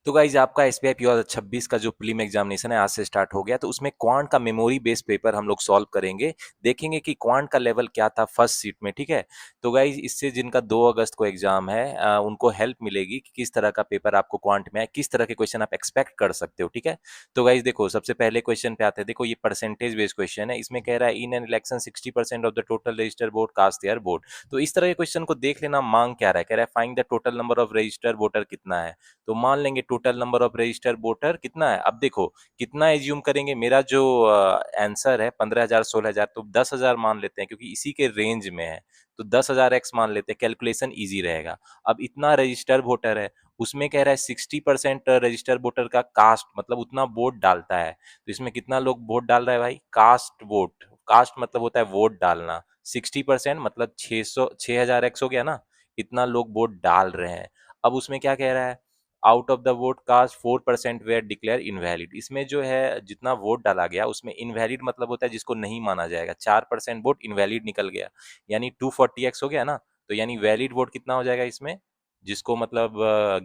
तो गाइज आपका SBI PO 26 का जो प्रीलिम एग्जामिनेशन है आज से स्टार्ट हो गया। तो उसमें क्वांट का मेमोरी बेस्ड पेपर हम लोग सॉल्व करेंगे। देखेंगे कि क्वांट का लेवल क्या था फर्स्ट सीट में, ठीक है। तो गाइज इससे जिनका 2 अगस्त को एग्जाम है उनको हेल्प मिलेगी कि किस तरह का पेपर आपको क्वांट में है, किस तरह के क्वेश्चन आप एक्सपेक्ट कर सकते हो, ठीक है। तो गाइज देखो, सबसे पहले क्वेश्चन पे आते हैं। देखो ये परसेंटेज बेस्ड क्वेश्चन है। इसमें कह रहा है in an election 60% of the total register vote cast their vote. तो इस तरह के क्वेश्चन को देख लेना। मांग क्या रहा है, कह रहा है find the total number of register voter कितना है। तो मान लेंगे total number of register voter कितना है। अब देखो कितना एज्यूम करेंगे, मेरा जो आंसर है 15,000 16,000, तो 10,000 मान लेते हैं क्योंकि इसी के रेंज में है। तो 10,000 एक्स मान लेते हैं, कैलकुलेशन इजी रहेगा। अब इतना रजिस्टर वोटर है, उसमें कह रहा है 60% रजिस्टर वोटर का कास्ट मतलब उतना वोट डालता है। तो इसमें कितना लोग वोट डाल रहा है भाई, कास्ट वोट। कास्ट मतलब होता है वोट डालना। 60% मतलब 6,000 एक्स हो गया ना, इतना लोग वोट डाल रहे हैं। अब उसमें क्या कह रहा है, out of the vote cast 4% were declared invalid. इसमें जो है जितना वोट डाला गया उसमें इनवैलिड मतलब होता है जिसको नहीं माना जाएगा। 4% वोट इनवैलिड निकल गया, यानी 240x हो गया ना। तो यानी वैलिड वोट कितना हो जाएगा इसमें, जिसको मतलब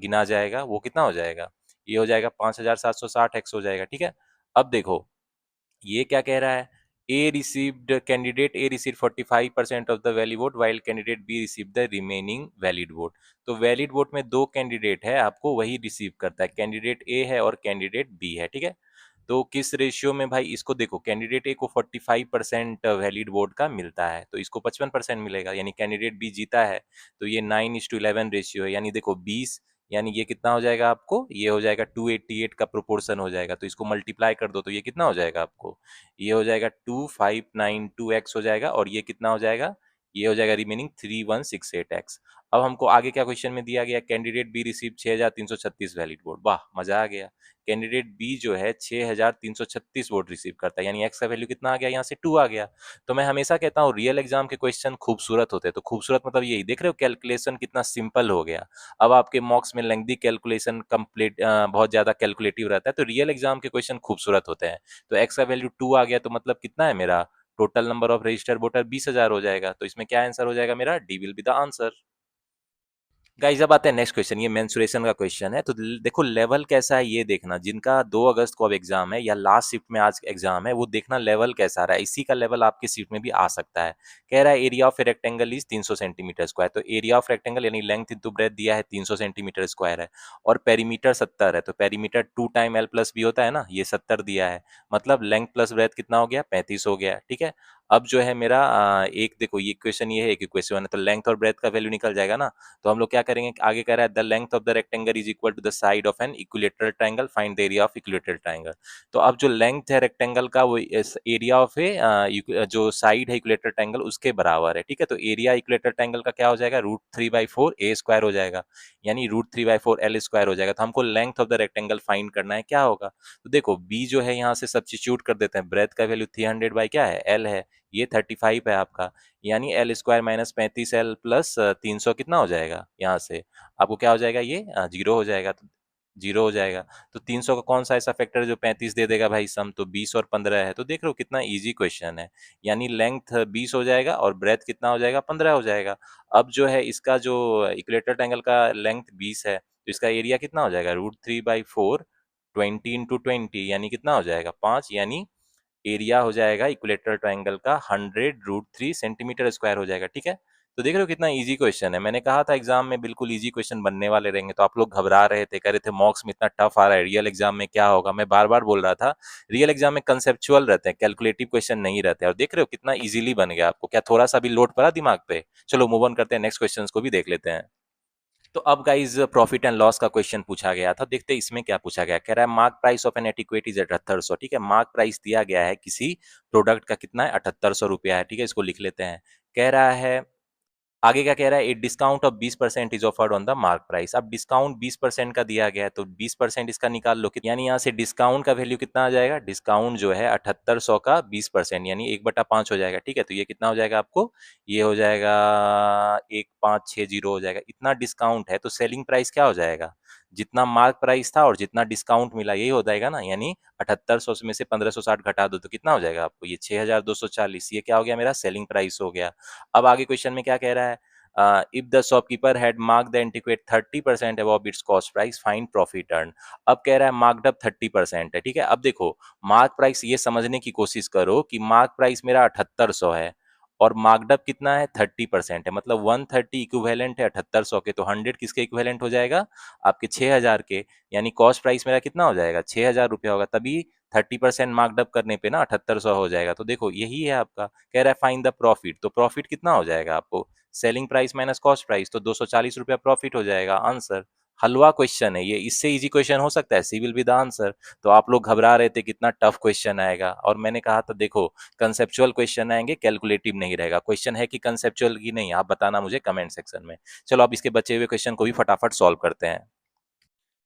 गिना जाएगा वो कितना हो जाएगा, ये हो जाएगा 5,760x हो जाएगा, ठीक है। अब देखो ये क्या कह रहा है, A received candidate A receive 45% of the valid vote while candidate B receive the remaining valid vote. तो वैलिड वोट में दो कैंडिडेट है, आपको वही रिसीव करता है, कैंडिडेट ए है और कैंडिडेट बी है, ठीक है। तो किस रेशियो में भाई, इसको देखो कैंडिडेट ए को 45% वैलिड वोट का मिलता है तो इसको 55% मिलेगा, यानी कैंडिडेट बी जीता है। तो ये 9:11 रेशियो है, यानी देखो 20, यानी ये कितना हो जाएगा आपको, ये हो जाएगा 288 का प्रोपोर्शन हो जाएगा। तो इसको मल्टीप्लाई कर दो तो ये कितना हो जाएगा आपको, ये हो जाएगा 2592x हो जाएगा। और ये कितना हो जाएगा, ये हो जाएगा रिमेनिंग 3168x। अब हमको आगे क्या क्वेश्चन में दिया गया, candidate B receive 6,336 valid vote. वाह मजा आ गया। कैंडिडेट बी जो है 6,336 वोट रिसीव करता है, यानी एक्स का वैल्यू कितना आ गया, यहाँ से 2 आ गया। तो मैं हमेशा कहता हूँ रियल एग्जाम के क्वेश्चन खूबसूरत होते हैं। तो खूबसूरत मतलब यही, देख रहे हो कैलकुलेशन कितना सिंपल हो गया। अब आपके मॉक्स में लेंथी कैलकुलेशन कंप्लीट बहुत ज्यादा कैलकुलेटिव रहता है, तो रियल एग्जाम के क्वेश्चन खूबसूरत होते हैं। तो एक्स का वैल्यू 2 आ गया, तो मतलब कितना है मेरा, total number of register voter 20,000 हो जाएगा। तो इसमें क्या आंसर हो जाएगा मेरा, D will be the answer. Guys अब आते हैं नेक्स्ट क्वेश्चन, ये मेंसुरेशन का क्वेश्चन है। तो देखो लेवल कैसा है ये देखना, जिनका 2 अगस्त को अब एग्जाम है या लास्ट शिफ्ट में आज एग्जाम है, वो देखना लेवल कैसा रहा है। इसी का लेवल आपकी शिफ्ट में भी आ सकता है। कह रहा है area of rectangle is 300 centimetre square. तो एरिया ऑफ रेक्टेंगल यानी लेंथ इंटू ब्रेथ दिया है 300 सेंटीमीटर स्क्वायर है, और पेरीमीटर 70 है। तो perimeter 2 time L plus B होता है ना, ये 70 दिया है। मतलब लेंथ प्लस ब्रेथ कितना हो गया, 35 हो गया, ठीक है। अब जो है मेरा एक देखो ये क्वेश्चन, ये है एक क्वेश्चन है, तो लेंथ और ब्रेथ का वैल्यू निकल जाएगा ना। तो हम लोग क्या करेंगे, आगे कह रहा है the length of the rectangle is equal to the side of an equilateral triangle, find the area of equilateral triangle. तो अब जो लेंथ है रेक्टेंगल का वो एरिया ऑफ है जो साइड है इक्विलेटरल ट्रायंगल उसके बराबर है, ठीक है। तो एरिया इक्विलेटरल ट्रायंगल का क्या हो जाएगा, √3/4 ए स्क्वायर हो जाएगा, यानी √3/4 एल स्क्वायर हो जाएगा। तो हमको length of the rectangle find करना है, क्या होगा। तो देखो बी जो है यहाँ से सब्स्टिट्यूट कर देते हैं, ब्रेथ का वैल्यू 300 बाई क्या है, एल है, ये 35 है आपका, यानी L square minus 35 L plus 300 कितना हो जाएगा, यहाँ से आपको क्या हो जाएगा, ये जीरो हो जाएगा। तो जीरो हो जाएगा। तो 300 का कौन सा ऐसा फैक्टर है जो 35 दे देगा भाई सम, तो 20 और 15 है। तो देख रहे हो कितना इजी क्वेश्चन है, यानी लेंथ 20 हो जाएगा और ब्रेथ कितना हो जाएगा, 15 हो जाएगा। अब जो है इसका जो इक्वेलेटर ट्रायंगल का लेंथ 20 है, तो इसका एरिया कितना हो जाएगा, √3/4 20 × 20 यानी कितना हो जाएगा 5, यानी एरिया हो जाएगा इक्विलेटरल ट्रायंगल का 100√3 सेंटीमीटर स्क्वायर हो जाएगा, ठीक है। तो देख रहे हो कितना इजी क्वेश्चन है। मैंने कहा था एग्जाम में बिल्कुल इजी क्वेश्चन बनने वाले रहेंगे, तो आप लोग घबरा रहे थे, कह रहे थे मॉक्स में इतना टफ आ रहा है, रियल एग्जाम में क्या होगा। मैं बार बार बोल रहा था रियल एग्जाम में कंसेप्चुअल रहते हैं, कैलकुलेटिव क्वेश्चन नहीं रहते हैं। और देख रहे हो कितना इजीली बन गया, आपको क्या थोड़ा सा भी लोड पड़ा दिमाग पे। चलो मूव ऑन करते हैं, नेक्स्ट क्वेश्चन को भी देख लेते हैं। तो अब गाइज प्रॉफिट एंड लॉस का क्वेश्चन पूछा गया था, देखते हैं इसमें क्या पूछा गया। कह रहा है mark price of an etiquette is 7800, ठीक है। मार्क प्राइस दिया गया है किसी प्रोडक्ट का कितना है, 7800 रुपया है, ठीक है। इसको लिख लेते हैं। कह रहा है आगे क्या कह रहा है, a discount of 20% is offered on the mark price. अब डिस्काउंट 20% का दिया गया है, तो 20% इसका निकाल लो, यानी यहाँ से डिस्काउंट का वैल्यू कितना आ जाएगा, डिस्काउंट जो है 7800 का 20% यानी 1/5 हो जाएगा, ठीक है। तो ये कितना हो जाएगा आपको, ये हो जाएगा 1560 हो जाएगा। इतना डिस्काउंट है तो सेलिंग प्राइस क्या हो जाएगा, जितना मार्क प्राइस था और जितना डिस्काउंट मिला यही हो जाएगा ना, यानी 7800 में से 1560 घटा दो तो कितना हो जाएगा आपको, ये 6240, ये क्या हो गया मेरा सेलिंग प्राइस हो गया। अब आगे क्वेश्चन में क्या कह रहा है, if the shopkeeper had mark the antique 30% above its cost price, find profit earn. अब कह रहा है मार्कड अप 30% है, ठीक है। अब देखो मार्क प्राइस ये समझने की कोशिश करो कि मार्क प्राइस मेरा 7800 है और मार्कड अप कितना है 30% है, मतलब 130 इक्विवेलेंट है 7800 के, तो 100 किसके इक्विवेलेंट हो जाएगा, आपके 6000 के। यानी कॉस्ट प्राइस मेरा कितना हो जाएगा, 6000 रुपया होगा, तभी 30% मार्कड अप करने पे ना 7800 हो जाएगा। तो देखो यही है आपका, कह रहा है फाइंड द प्रॉफिट, तो प्रॉफिट कितना हो जाएगा आपको, selling price minus cost price, तो 240 रुपया प्रॉफिट हो जाएगा। आंसर। हलवा क्वेश्चन है ये, इससे इजी क्वेश्चन हो सकता है, सी विल बी द आंसर। तो आप लोग घबरा रहे थे कितना टफ क्वेश्चन आएगा, और मैंने कहा था देखो कंसेप्चुअल क्वेश्चन आएंगे, कैलकुलेटिव नहीं रहेगा। क्वेश्चन है कि कंसेप्चुअल की नहीं, आप बताना मुझे कमेंट सेक्शन में। चलो अब इसके बचे हुए क्वेश्चन को भी फटाफट सॉल्व करते हैं।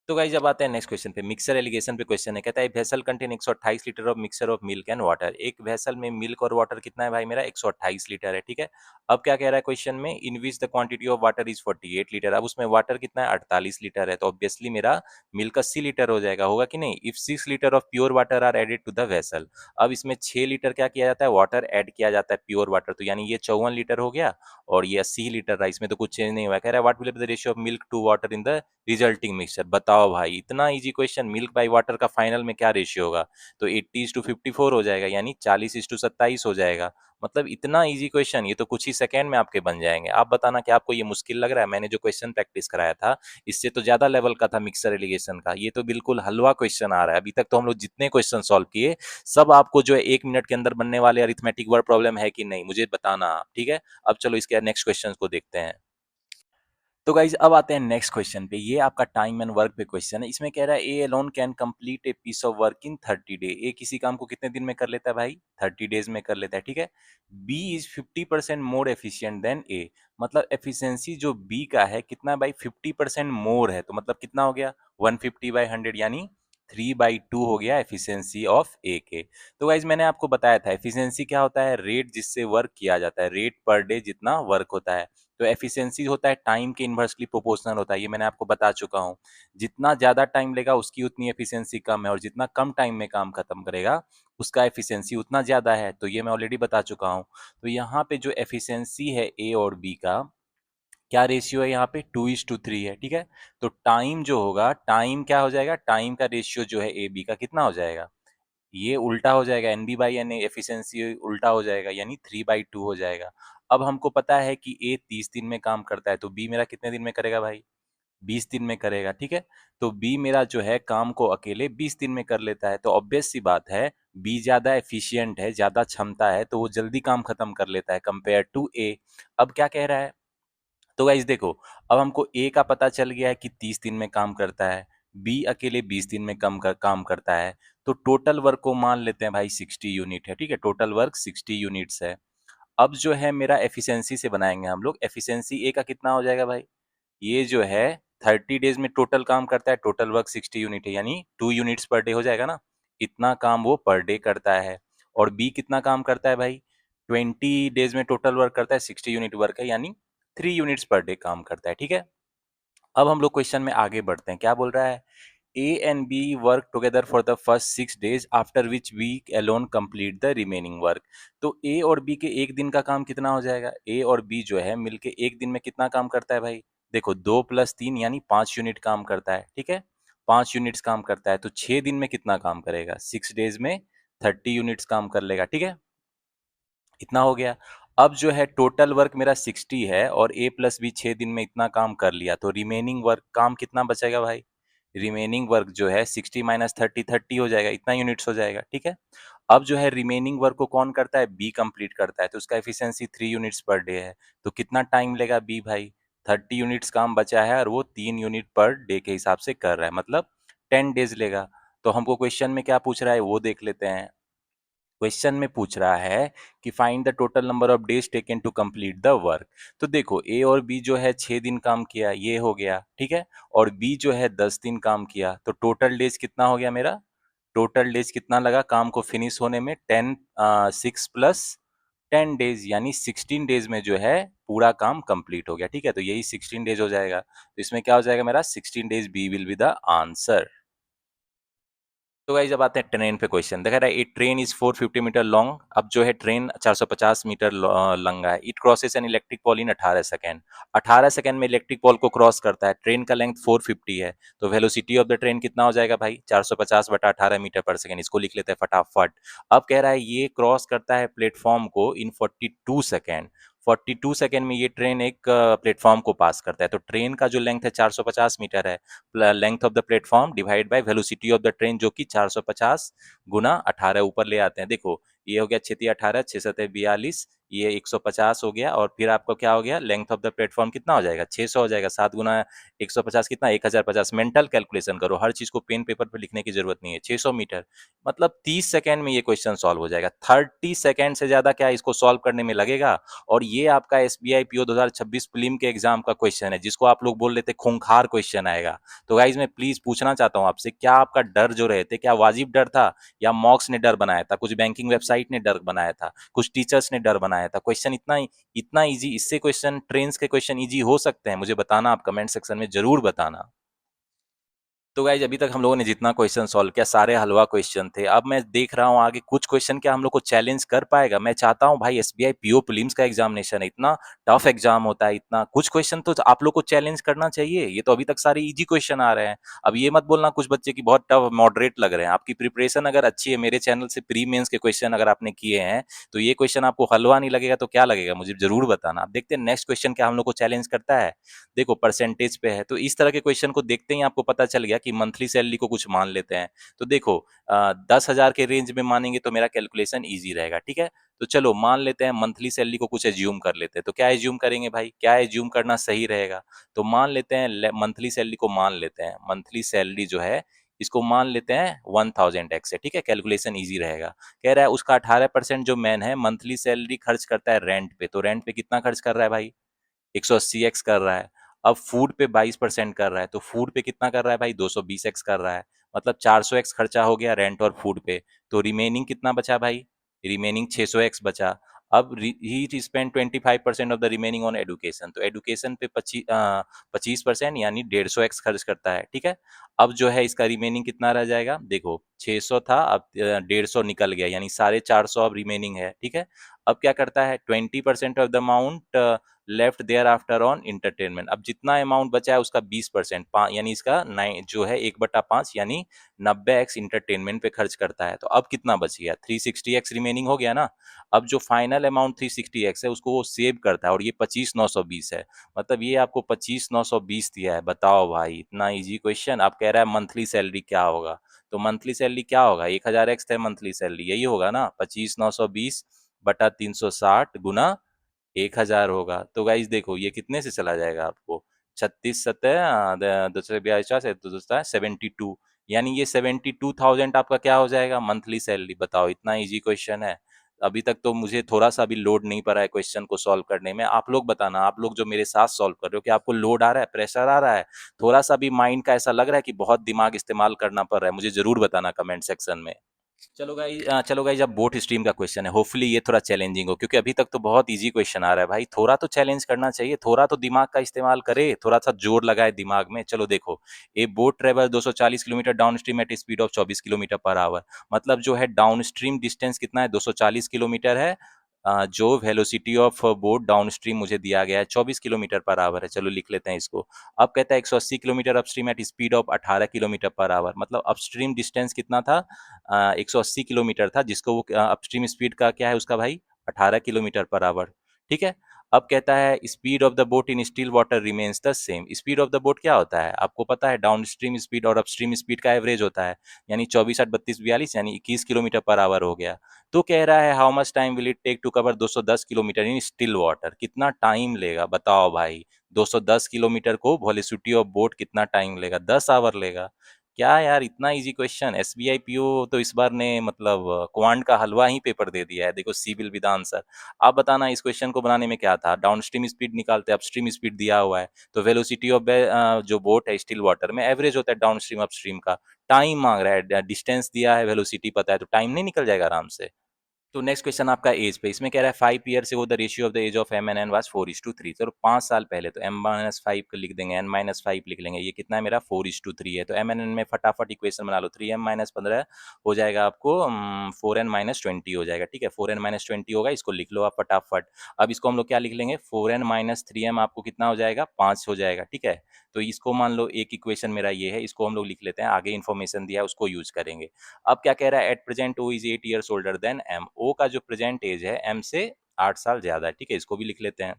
तो गाइस जब आते हैं नेक्स्ट क्वेश्चन पे, मिक्सर एलिगेशन पे क्वेश्चन है, कहता है vessel contain 128 litre of mixer of milk and water. एक वेसल में मिल्क और वाटर कितना है भाई मेरा, 128 लीटर है, ठीक है। अब क्या कह रहा है क्वेश्चन में, in which the quantity of water is 48 litre. अब उसमें वाटर कितना है 48 लीटर है, तो ऑब्वियसली मेरा मिल्क 80 लीटर हो जाएगा, होगा कि नहीं। If 6 litre of pure water are added to the vessel. अब इसमें 6 लीटर क्या किया जाता है, वाटर ऐड किया जाता है, प्योर वाटर, तो यानी ये 54 लीटर हो गया और ये 80 लीटर रहा, इसमें तो कुछ चेंज नहीं हुआ। कह रहा है what will be the ratio of milk to water in the resulting mixture. बताओ भाई इतना easy question, milk by water का फाइनल में क्या रेशियो होगा, तो 80:54 हो जाएगा, यानी 40:27 हो जाएगा। मतलब इतना इजी क्वेश्चन, ये तो कुछ ही सेकंड में आपके बन जाएंगे। आप बताना कि आपको ये मुश्किल लग रहा है, मैंने जो क्वेश्चन प्रैक्टिस कराया था इससे तो ज्यादा लेवल का था मिक्सर एलिगेशन का, ये तो बिल्कुल हलवा क्वेश्चन आ रहा है। अभी तक तो हम लोग जितने क्वेश्चन सॉल्व किए सब आपको जो है 1 मिनट के अंदर बनने वाले अरिथमेटिक वर्ड प्रॉब्लम है कि नहीं, मुझे बताना आप, ठीक है। अब चलो इसके नेक्स्ट क्वेश्चन को देखते हैं। तो गाइज अब आते हैं नेक्स्ट क्वेश्चन पे, ये आपका टाइम एंड वर्क पे क्वेश्चन है। इसमें कह रहा है A alone can complete a piece of work in 30 day. A किसी काम को कितने दिन में कर लेता है भाई, 30 डेज में कर लेता है, ठीक है। B is 50% more efficient than A. मतलब एफिशिएंसी जो बी का है कितना भाई, 50% मोर है, तो मतलब कितना हो गया 150/100, यानी 3/2 हो गया एफिशिएंसी ऑफ ए के। तो गाइज मैंने आपको बताया था एफिशिएंसी क्या होता है, रेट जिससे वर्क किया जाता है, रेट पर डे जितना वर्क होता है। तो एफिशिएंसी होता है टाइम के इन्वर्सली प्रोपोर्शनल होता है, ये मैंने आपको बता चुका हूँ। जितना ज्यादा टाइम लेगा उसकी उतनी एफिशिएंसी कम है, और जितना कम टाइम में काम खत्म करेगा उसका एफिशिएंसी उतना ज्यादा है, तो ये मैं ऑलरेडी बता चुका हूँ। तो यहाँ पे जो एफिशिएंसी है ए और बी का क्या रेशियो है, यहाँ पे 2:3 है, ठीक है। तो टाइम जो होगा, टाइम क्या हो जाएगा, टाइम का रेशियो जो है ए बी का कितना हो जाएगा, ये उल्टा हो जाएगा, NB/NA एफिशिएंसी उल्टा हो जाएगा, यानी 3/2 हो जाएगा। अब हमको पता है कि ए 30 दिन में काम करता है, तो बी मेरा कितने दिन में करेगा भाई, 20 दिन में करेगा, ठीक है। तो बी मेरा जो है काम को अकेले 20 दिन में कर लेता है, तो ऑब्वियस सी बात है बी ज्यादा एफिशिएंट है, ज्यादा क्षमता है, तो वो जल्दी काम खत्म कर लेता है कंपेयर टू ए। अब क्या कह रहा है, तो गाइज देखो अब हमको ए का पता चल गया है कि 30 दिन में काम करता है, बी अकेले 20 दिन में काम करता है, तो टोटल वर्क को मान लेते हैं भाई 60 यूनिट है, ठीक है, टोटल वर्क 60 यूनिट्स है। अब जो है मेरा एफिशिएंसी से बनाएंगे हम लोग, एफिशिएंसी ए का कितना हो जाएगा भाई, ये जो है 30 डेज में टोटल काम करता है, टोटल वर्क 60 यूनिट है, यानी 2 यूनिट्स पर डे हो जाएगा ना, इतना काम वो पर डे करता है। और बी कितना काम करता है भाई, 20 डेज में टोटल वर्क करता है, 60 यूनिट वर्क है, यानी 3 यूनिट्स पर डे काम करता है, ठीक है। अब हम लोग क्वेश्चन में आगे बढ़ते हैं, क्या बोल रहा है, A and B work together for the first 6 days after which B alone complete the remaining work. तो ए और बी के एक दिन का काम कितना हो जाएगा, ए और बी जो है मिलके एक दिन में कितना काम करता है भाई, देखो 2 + 3 यानी 5 यूनिट काम करता है, ठीक है। 5 यूनिट्स काम करता है, तो 6 दिन में कितना काम करेगा, 6 डेज में 30 यूनिट्स काम कर लेगा, ठीक है। इतना हो गया। अब जो है टोटल वर्क मेरा 60 है और ए प्लस बी 6 दिन में इतना काम कर लिया, तो रिमेनिंग वर्क काम कितना बचेगा भाई, रिमेनिंग वर्क जो है 60 - 30 30 हो जाएगा, इतना यूनिट्स हो जाएगा, ठीक है। अब जो है रिमेनिंग वर्क को कौन करता है, बी कंप्लीट करता है, तो उसका एफिशिएंसी 3 यूनिट्स पर डे है। तो कितना टाइम लेगा बी भाई, 30 यूनिट्स काम बचा है और वो 3 यूनिट पर डे के हिसाब से कर रहा है, मतलब 10 डेज लेगा। तो हमको क्वेश्चन में क्या पूछ रहा है वो देख लेते हैं। क्वेश्चन में पूछ रहा है कि find the total number of days taken to complete the work. तो देखो ए और बी जो है 6 दिन काम किया, ये हो गया, ठीक है। और बी जो है 10 दिन काम किया, तो टोटल डेज कितना हो गया मेरा, टोटल डेज कितना लगा काम को फिनिश होने में, 6 + 10 डेज, यानी 16 डेज में जो है पूरा काम कंप्लीट हो गया, ठीक है। तो यही 16 डेज हो जाएगा, तो इसमें क्या हो जाएगा मेरा 16 days, B will be the answer. तो गाइस अब आते हैं ट्रेन पे क्वेश्चन। देखा रहा है a train is 450 metre long. अब जो है ट्रेन 450 मीटर लंबा है। It crosses an electric pole in 18 second. 18 second में इलेक्ट्रिक पॉल को क्रॉस करता है। ट्रेन का लेंथ 450 है, तो वेलोसिटी ऑफ द ट्रेन कितना हो जाएगा भाई? 450 बटा 18 मीटर पर सेकंड। इसको लिख लेते हैं फटाफट। अब कह रहा है ये क्रॉस करता है प्लेटफॉर्म को इन 42 सेकंड। 42 सेकंड में ये ट्रेन एक प्लेटफॉर्म को पास करता है। तो ट्रेन का जो लेंथ है 450 मीटर है, length of the platform divide by velocity of the train जो कि 450 गुना 18 ऊपर ले आते हैं। देखो ये हो गया 6 18, 6 7 42, ये 150 हो गया, और फिर आपको क्या हो गया? लेंथ ऑफ द प्लेटफॉर्म कितना हो जाएगा? 600 हो जाएगा। 7 गुना 150 कितना? 1050। मेंटल कैलकुलेशन करो, हर चीज को पेन पेपर पे लिखने की जरूरत नहीं है। 600 मीटर मतलब 30 सेकंड में ये क्वेश्चन सॉल्व हो जाएगा। 30 सेकंड से ज्यादा क्या इसको सॉल्व करने में लगेगा? और ये आपका एसबीआई पीओ 2026 प्रीलिम के एग्जाम का क्वेश्चन है, जिसको आप लोग बोल लेते खूंखार क्वेश्चन आएगा। तो गाइज मैं प्लीज पूछना चाहता हूं आपसे, क्या आपका डर जो रहे थे, क्या वाजिब डर था, या मॉक्स ने डर बनाया था, कुछ बैंकिंग वेबसाइट ने डर बनाया था, कुछ टीचर्स ने डर बनाया था? क्वेश्चन इतना इजी, इससे क्वेश्चन ट्रेन्स के क्वेश्चन इजी हो सकते हैं? मुझे बताना, आप कमेंट सेक्शन में जरूर बताना। तो गाइज अभी तक हम लोगों ने जितना क्वेश्चन सॉल्व किया सारे हलवा क्वेश्चन थे। अब मैं देख रहा हूँ आगे कुछ क्वेश्चन क्या हम लोग को चैलेंज कर पाएगा। मैं चाहता हूँ भाई, एसबीआई पीओ प्रीलिम्स का एग्जामिनेशन है, इतना टफ एग्जाम होता है, इतना कुछ क्वेश्चन तो आप लोग को चैलेंज करना चाहिए। ये तो अभी तक सारे इजी क्वेश्चन आ रहे हैं। अब ये मत बोलना कुछ बच्चे की बहुत टफ मॉडरेट लग रहे हैं। आपकी प्रिपरेशन अगर अच्छी है, मेरे चैनल से प्री मेंस के क्वेश्चन अगर आपने किए हैं, तो ये क्वेश्चन आपको हलवा नहीं लगेगा तो क्या लगेगा? मुझे जरूर बताना। अब देखते हैं नेक्स्ट क्वेश्चन क्या हम लोग को चैलेंज करता है। देखो परसेंटेज पे है, तो इस तरह के क्वेश्चन को देखते ही आपको पता चल गया कि मंथली सैलरी को कुछ मान लेते हैं। तो देखो 10,000 के रेंज में मानेंगे तो मेरा कैलकुलेशन ईजी रहेगा, ठीक है। तो चलो मान लेते हैं मंथली सैलरी को कुछ एज्यूम कर लेते हैं। तो क्या एज्यूम करेंगे भाई, क्या एज्यूम करना सही रहेगा? तो मान लेते हैं मंथली सैलरी को मान लेते हैं, मंथली सैलरी जो है इसको मान लेते हैं 1000 एक्स से, ठीक है, कैलकुलेशन ईजी रहेगा। कह रहा है उसका 18% जो मैन है मंथली सैलरी खर्च करता है रेंट पे। तो रेंट पे कितना खर्च कर रहा है भाई? 180 एक्स कर रहा है। अब फूड पे 22% कर रहा है, तो फूड पे कितना कर रहा है भाई? 220 एक्स कर रहा है। मतलब 400 एक्स खर्चा हो गया रेंट और फूड पे। तो रिमेनिंग कितना बचा भाई? रिमेनिंग 600 एक्स बचा। अब he spend 25% of the remaining on education. तो एडुकेशन पे 25% यानी 150 एक्स खर्च करता है, ठीक है। अब जो है इसका रिमेनिंग कितना रह जाएगा? देखो 600 था, अब 150 निकल गया, यानी 450 अब रिमेनिंग है, ठीक है। अब क्या करता है? 20% of the amount left there after on entertainment. अब जितना अमाउंट बचा है उसका 20%, यानी इसका 9 जो है 1/5 यानी 90 एक्स इंटरटेनमेंट पे खर्च करता है। तो अब कितना बच गया? 360 एक्स रिमेनिंग हो गया ना। अब जो फाइनल अमाउंट 360 एक्स है उसको वो सेव करता है, और ये 25,920 है। मतलब ये आपको 25,920 दिया है। बताओ भाई, इतना इजी क्वेश्चन। आप कह रहा है मंथली सैलरी क्या होगा? तो मंथली सैलरी क्या होगा? 1000 एक्स है मंथली सैलरी, यही होगा ना। 25,920 बटा 360 गुना 1000 होगा। तो गाइज देखो ये कितने से चला जाएगा आपको? 36 सत्तर दूसरे 42 दूसरा 72, यानी ये 72,000 आपका क्या हो जाएगा? Monthly salary. बताओ, इतना इजी क्वेश्चन है। अभी तक तो मुझे थोड़ा सा भी लोड नहीं पड़ा है क्वेश्चन को सॉल्व करने में। आप लोग बताना, आप लोग जो मेरे साथ सॉल्व कर रहे हो, कि आपको लोड आ रहा है, प्रेशर आ रहा है, थोड़ा सा भी माइंड का ऐसा लग रहा है कि बहुत दिमाग इस्तेमाल करना पड़ रहा है? मुझे जरूर बताना कमेंट सेक्शन में। चलो गाइस अब बोट स्ट्रीम का क्वेश्चन है। होपफुली ये थोड़ा चैलेंजिंग हो, क्योंकि अभी तक तो बहुत इजी क्वेश्चन आ रहा है भाई। थोड़ा तो चैलेंज करना चाहिए, थोड़ा तो दिमाग का इस्तेमाल करे, थोड़ा सा जोर लगाए दिमाग में। चलो देखो, a boat travel 240 kilometre downstream at speed of 24 kilometre per hour. मतलब जो है डाउन स्ट्रीम डिस्टेंस कितना है? 240 किलोमीटर है। जो velocity of boat down stream मुझे दिया गया है 24 किलोमीटर पर आवर है। चलो लिख लेते हैं इसको। अब कहता है 180 kilometre upstream at speed of 18 kilometre per hour. मतलब अपस्ट्रीम डिस्टेंस कितना था? 180 किलोमीटर था, जिसको वो अपस्ट्रीम स्पीड का क्या है उसका भाई? 18 किलोमीटर पर आवर, ठीक है। अब कहता है speed of the boat in still water remains the same. Speed of the boat क्या होता है आपको पता है? डाउन स्ट्रीम स्पीड और अपस्ट्रीम स्पीड का एवरेज होता है, यानी 24 8 32 42 यानी 21 किलोमीटर पर आवर हो गया। तो कह रहा है how much time will it take to cover 210 kilometre in still water. कितना टाइम लेगा बताओ भाई? 210 किलोमीटर को वेलोसिटी ऑफ बोट कितना टाइम लेगा? 10 आवर लेगा। क्या यार, इतना इजी क्वेश्चन! एसबीआई पीओ तो इस बार ने मतलब क्वांट का हलवा ही पेपर दे दिया है। देखो सिविल विद आंसर। आप बताना इस क्वेश्चन को बनाने में क्या था? डाउनस्ट्रीम स्पीड निकालते, अपस्ट्रीम स्पीड दिया हुआ है, तो वेलोसिटी ऑफ जो बोट है स्टिल वाटर में एवरेज होता है डाउनस्ट्रीम अपस्ट्रीम का। टाइम मांग रहा है, डिस्टेंस दिया है, वेलोसिटी पता है, तो टाइम नहीं निकल जाएगा आराम से? तो नेक्स्ट क्वेश्चन आपका एज पे, इसमें कह रहा है 5 ईयर से वो the ratio of the age of M N N was 4:3। चलो 5 साल पहले, तो m-5 को लिख देंगे, n-5 लिख लेंगे, ये कितना है मेरा 4:3 है। तो एम एन एन में फटाफट इक्वेशन बना लो, 3m-15 हो जाएगा आपको 4n-20 हो जाएगा, ठीक है। 4n-20 होगा, इसको लिख लो आप फटाफट। अब इसको हम लोग क्या लिख लेंगे, 4n-3m आपको कितना हो जाएगा, 5 हो जाएगा, ठीक है। तो इसको मान लो एक इक्वेशन मेरा ये है, इसको हम लोग लिख लेते हैं, आगे इन्फॉर्मेशन दिया है उसको यूज करेंगे। अब क्या कह रहा है, at present O is 8 years older than M. O का जो प्रेजेंट एज है एम से 8 साल ज्यादा है, ठीक है, इसको भी लिख लेते हैं।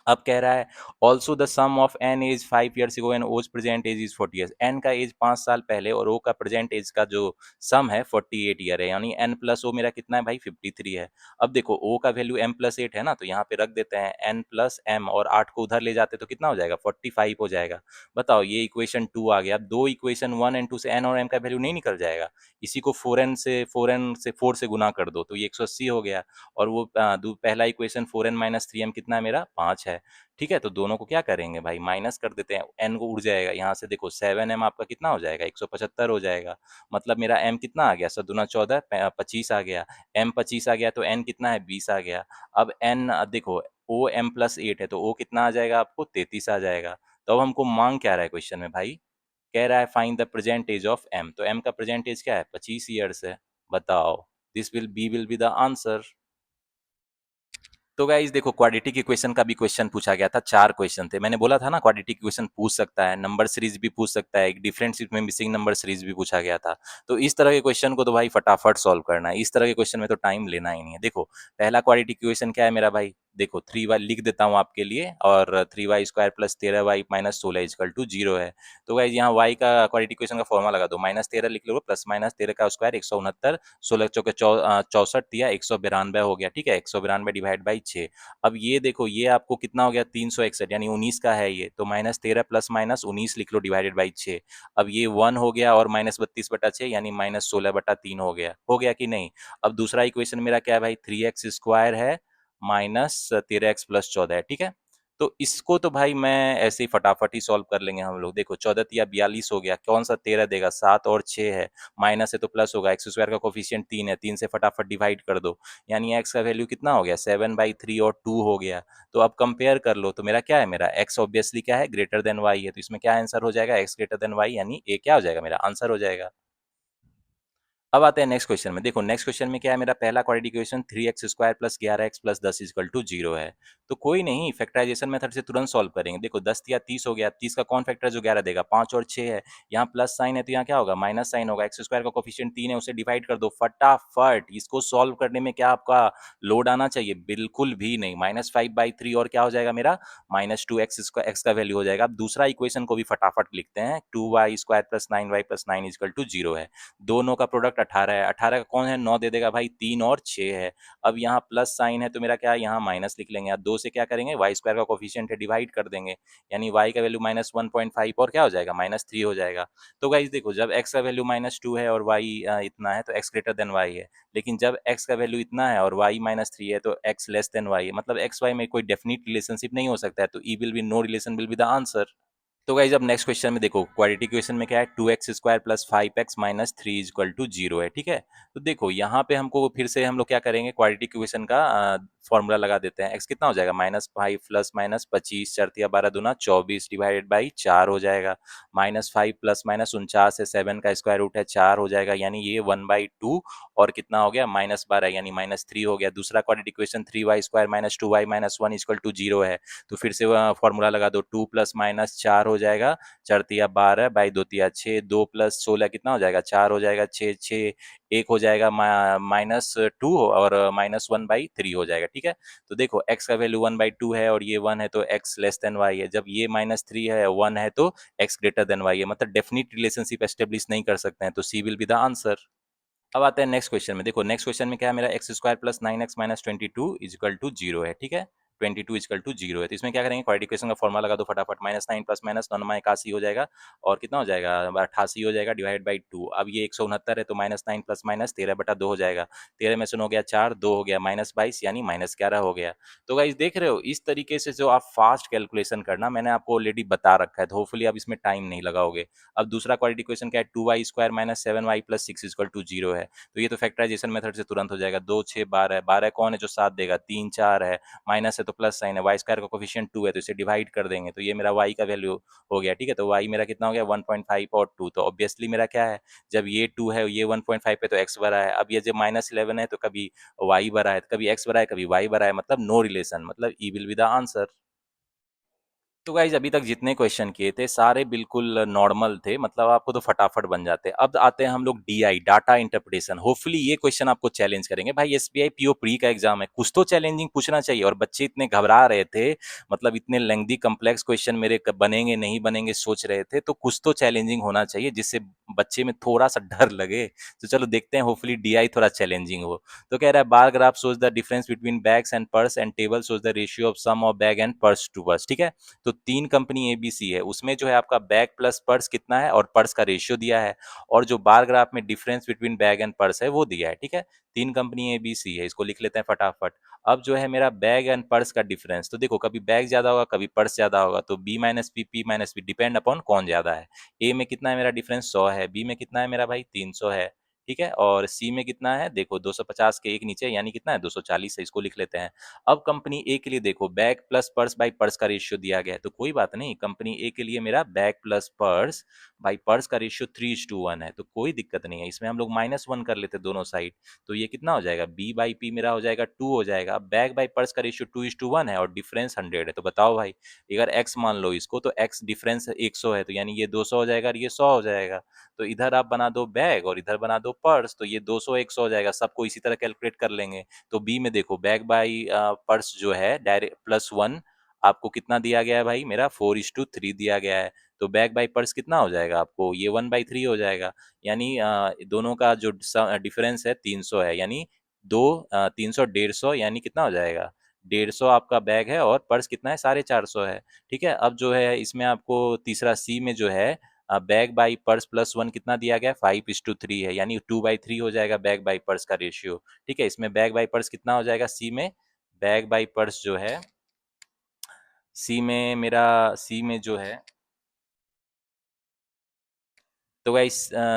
अब कह रहा है also the sum of N age 5 years ago and O's present age is 40 years. N का एज 5 साल पहले और ओ का प्रेजेंट एज का जो सम है 48 ईयर है, यानी एन प्लस ओ मेरा कितना है भाई 53 है। अब देखो ओ का वैल्यू m+8 है ना, तो यहाँ पे रख देते हैं n प्लस एम, और 8 को उधर ले जाते तो कितना हो जाएगा 45 हो जाएगा। बताओ, ये इक्वेशन 2 आ गया। अब दो इक्वेशन 1 एंड 2 से एन और एम का वैल्यू नहीं निकल जाएगा, इसी को 4 से गुना कर दो तो ये 180 हो गया। और वो पहला इक्वेशन 4n-3m कितना है मेरा 5 है, ठीक है। तो दोनों को क्या करेंगे भाई, माइनस कर देते हैं, एन को उड़ जाएगा यहाँ से, देखो 7m आपका कितना हो जाएगा 175 हो जाएगा। मतलब मेरा m कितना आ गया, 7×2 = 14, 25 आ गया। m 25 आ गया तो n कितना है 20 आ गया। अब n देखो, o m+8 है तो o कितना आ जाएगा आपको 33 आ जाएगा। तो अब हमको मांग क्या रहा है क्वेश्चन में भाई, कह रहा है find the present age of m। तो m का प्रेजेंट एज क्या है 25 ईयर्स है। बताओ, this will be the answer. तो गाइस देखो, क्वाड्रेटिक इक्वेशन का भी क्वेश्चन पूछा गया था, 4 क्वेश्चन थे। मैंने बोला था ना क्वाड्रेटिक इक्वेशन पूछ सकता है, नंबर सीरीज भी पूछ सकता है, एक डिफरेंट सीट में मिसिंग नंबर सीरीज भी पूछा गया था। तो इस तरह के क्वेश्चन को तो भाई फटाफट सॉल्व करना है, इस तरह के क्वेश्चन में तो टाइम लेना ही नहीं है। देखो पहला क्वाड्रेटिक इक्वेशन क्या है मेरा भाई, देखो 3y लिख देता हूँ आपके लिए, और 3y² + 13y - 16 = 0 है। तो गाइस यहाँ y का क्वाड्रेटिक इक्वेशन का फॉर्मूला लगा दो, -13 लिख लो, +-13 का स्क्वायर 169, 16 चौके 64 दिया 192 हो गया, ठीक है। 192 डिवाइड बाई 6। अब ये देखो, ये आपको कितना हो गया 361, यानी 19 का है ये, तो -13 + -19 लिख लो डिवाइडेड बाई 6। अब ये 1 हो गया, और -32/6 यानी -16/3 हो गया कि नहीं। अब दूसरा इक्वेशन मेरा क्या है भाई, 3x² है -13x + 14 है, ठीक है। तो इसको तो भाई मैं ऐसे ही फटाफट ही सॉल्व कर लेंगे हम लोग। देखो 14 या 42 हो गया, कौन सा 13 देगा, 7 और 6 है, माइनस है तो प्लस होगा, x² का कोफिशिएंट 3 है, 3 से फटाफट डिवाइड कर दो, यानी x का वैल्यू कितना हो गया 7/3 और 2 हो गया। तो अब कंपेयर कर लो, तो मेरा क्या है, मेरा x ऑब्वियसली क्या है ग्रेटर देन y है, तो इसमें क्या आंसर हो जाएगा x ग्रेटर देन y, यानी a क्या हो जाएगा मेरा आंसर हो जाएगा। अब आते हैं नेक्स्ट क्वेश्चन में। देखो नेक्स्ट क्वेश्चन में क्या है, मेरा पहला क्वाड्रेटिक इक्वेशन 3x² + 11x + 10 = 0 है। तो कोई नहीं, फैक्टराइजेशन मेथड से तुरंत सॉल्व करेंगे। देखो 10 या 30 हो गया, 30 का कौन फैक्टर जो 11 देगा, 5 और 6 है। यहाँ प्लस साइन है तो यहाँ क्या होगा माइनस साइन होगा। x² का कोफिशिएंट 3 है, उसे डिवाइड कर दो फटाफट। इसको सॉल्व करने में क्या आपका लोड आना चाहिए, बिल्कुल भी नहीं। -5/3 और क्या हो जाएगा मेरा -2x, x का वैल्यू हो जाएगा। अब दूसरा इक्वेशन को भी फटाफट लिखते हैं, 2y² + 9y + 9 = 0 है। दोनों का प्रोडक्ट 18 है, 18 का कौन है 9 दे देगा भाई, 3 और 6 है। अब यहाँ प्लस साइन है तो मेरा क्या है, यहाँ माइनस लिख लेंगे। अब 2 से क्या करेंगे, y² का कोफिशिएंट है डिवाइड कर देंगे, यानी y का वैल्यू -1.5 और क्या हो जाएगा -3 हो जाएगा। तो गाइस देखो, जब x का वैल्यू -2 है और y इतना है तो x ग्रेटर देन y है, लेकिन जब x का वैल्यू इतना है और y -3 है तो x लेस देन y है, मतलब x y में कोई डेफिनेट रिलेशनशिप नहीं हो सकता है, तो E will be no relation will be the answer. तो गाइज अब नेक्स्ट क्वेश्चन में देखो, क्वाड्रेटिक इक्वेशन में क्या है, 2x² + 5x - 3 = 0 है, ठीक है। तो देखो यहाँ पे हमको फिर से हम लोग क्या करेंगे, क्वाड्रेटिक इक्वेशन का फॉर्मूला लगा देते हैं। x कितना हो जाएगा -5 + -25, 4 × 12 = 24 डिवाइडेड बाई 4 हो जाएगा। -5 + -49 है, 7 का स्क्वायर रूट है 4 हो जाएगा, यानी ये 1/2 और कितना हो गया -12 यानी -3 हो गया। दूसरा क्वाड्रेटिक इक्वेशन 3y² - 2y - 1 = 0 है, तो फिर से फॉर्मूला लगा दो, 2 + -4 हो जाएगा, 4 × 12 बाई 2 × 6, 2 + 16 कितना हो जाएगा 4 हो जाएगा, 6 6 1 हो जाएगा, -2 और -1/3 हो जाएगा, ठीक है। तो देखो x का वैल्यू 1/2 है और ये 1 है तो x लेस देन y है, जब ये -3 है 1 है तो x ग्रेटर देन y है, मतलब डेफिनिट रिलेशनशिप एस्टेब्लिश नहीं कर सकते हैं, तो सी विल बी द आंसर। अब आते हैं नेक्स्ट क्वेश्चन में। देखो नेक्स्ट क्वेश्चन में क्या है, मेरा x² + 9x - 22 = 0 है, ठीक है। 22 इक्वल टू 0 है। तो इसमें क्या करेंगे, क्वाड्रेटिक इक्वेशन का फॉर्मूला लगा दो फटाफट, -9 प्लस माइनस 9 81 हो जाएगा और कितना हो जाएगा 88 हो जाएगा डिवाइड बाई 2। अब ये 169 है तो -9 प्लस माइनस 13/2 हो जाएगा। 13 में से 9 हो गया 4, 2 हो गया -22 यानी -11 हो गया। तो गाइस देख रहे हो इस तरीके से जो आप फास्ट कैलकुलेशन करना, मैंने आपको ऑलरेडी बता रखा है, तो होपफुली आप इसमें टाइम नहीं लगाओगे। अब दूसरा क्वाड्रेटिक इक्वेशन क्या है, 2y square minus 7y plus 6 equal to 0 है। तो ये तो फैक्टराइजेशन मेथड से तुरंत हो जाएगा। 2 6 12, 12 कौन है जो 7 देगा, 3 4 है, माइनस है तो प्लस साइन है, वाई स्क्वायर का कोफिशिएंट 2 है तो इसे डिवाइड कर देंगे तो ये मेरा वाई का वैल्यू हो गया। ठीक है, तो वाई मेरा कितना हो गया 1.5 और 2, तो ऑब्वियसली मेरा क्या है, जब ये 2 है ये 1.5 है तो एक्स बड़ा है। अब ये जब -11 है तो कभी वाई बड़ा है, कभी एक्स बड़ा है, कभी वाई बड़ा है, मतलब नो रिलेशन, मतलब ई विल बी द आंसर। तो गाइज अभी तक जितने क्वेश्चन किए थे सारे बिल्कुल नॉर्मल थे, मतलब आपको तो फटाफट बन जाते। अब आते हैं हम लोग डीआई, डाटा इंटरप्रिटेशन। होपफुली ये क्वेश्चन आपको चैलेंज करेंगे। भाई एसबीआई पीओ प्री का एग्जाम है, कुछ तो चैलेंजिंग पूछना चाहिए। और बच्चे इतने घबरा रहे थे, मतलब इतने लेंथी कम्प्लेक्स क्वेश्चन मेरे बनेंगे नहीं बनेंगे सोच रहे थे, तो कुछ तो चैलेंजिंग होना चाहिए जिससे बच्चे में थोड़ा सा डर लगे। तो चलो देखते हैं, होपफुली डीआई थोड़ा चैलेंजिंग हो। तो कह रहा है bar graph shows the difference between bags and purse and table shows the ratio of sum of bag and purse to purse. ठीक है, तो 3 कंपनी एबीसी है, उसमें जो है आपका बैग प्लस पर्स कितना है और पर्स का रेशियो दिया है, और जो बार ग्राफ में difference between bag and purse है वो दिया है। ठीक है, 3 कंपनी एबीसी है, इसको लिख लेते हैं फटाफट। अब जो है मेरा बैग एंड पर्स का डिफरेंस, तो देखो कभी बैग ज्यादा होगा कभी पर्स ज्यादा होगा, तो B minus P, P minus P, depend upon कौन ज्यादा है। ए में कितना है मेरा डिफरेंस 100 है, बी में कितना है मेरा भाई 300 है। ठीक है, और सी में कितना है देखो 250 के एक नीचे यानी कितना है 240 है, इसको लिख लेते हैं। अब कंपनी ए के लिए देखो bag plus purse by purse का रेशियो दिया गया है, तो कोई बात नहीं, कंपनी ए के लिए मेरा bag plus purse by purse का रेशियो 3:1 है, तो कोई दिक्कत नहीं है। इसमें हम लोग -1 कर लेते दोनों साइड, तो ये कितना हो जाएगा बी बाई पी मेरा हो जाएगा 2 हो जाएगा। अब बैग बाई पर्स का रेशियो 2:1 है और डिफरेंस 100 है, तो बताओ भाई, अगर एक्स मान लो इसको, तो एक्स डिफरेंस 100 है, तो यानी ये 200 हो जाएगा और ये 100 हो जाएगा। तो इधर आप बना दो बैग और इधर बना दो पर्स, तो ये 200 100 हो जाएगा, सबको इसी तरह कैलकुलेट कर लेंगे। तो बी में देखो बैग बाई पर्स जो है डायरेक्ट +1, आपको कितना दिया गया है भाई मेरा 4:3 दिया गया है। तो बैग बाई पर्स कितना हो जाएगा आपको, ये 1/3 हो जाएगा। यानी दोनों का जो डिफरेंस है 300 है, यानी 300 150, यानी कितना हो जाएगा 150 आपका बैग है और पर्स कितना है 450 है। ठीक है, अब जो है इसमें आपको तीसरा सी में जो है बैग बाई पर्स +1 कितना दिया गया है 5:3 है, यानी 2/3 हो जाएगा बैग बाई पर्स का रेशियो। ठीक है, इसमें बैग बाई पर्स कितना हो जाएगा सी में, बैग बाई पर्स जो है सी में मेरा, सी में जो है, तो गाइस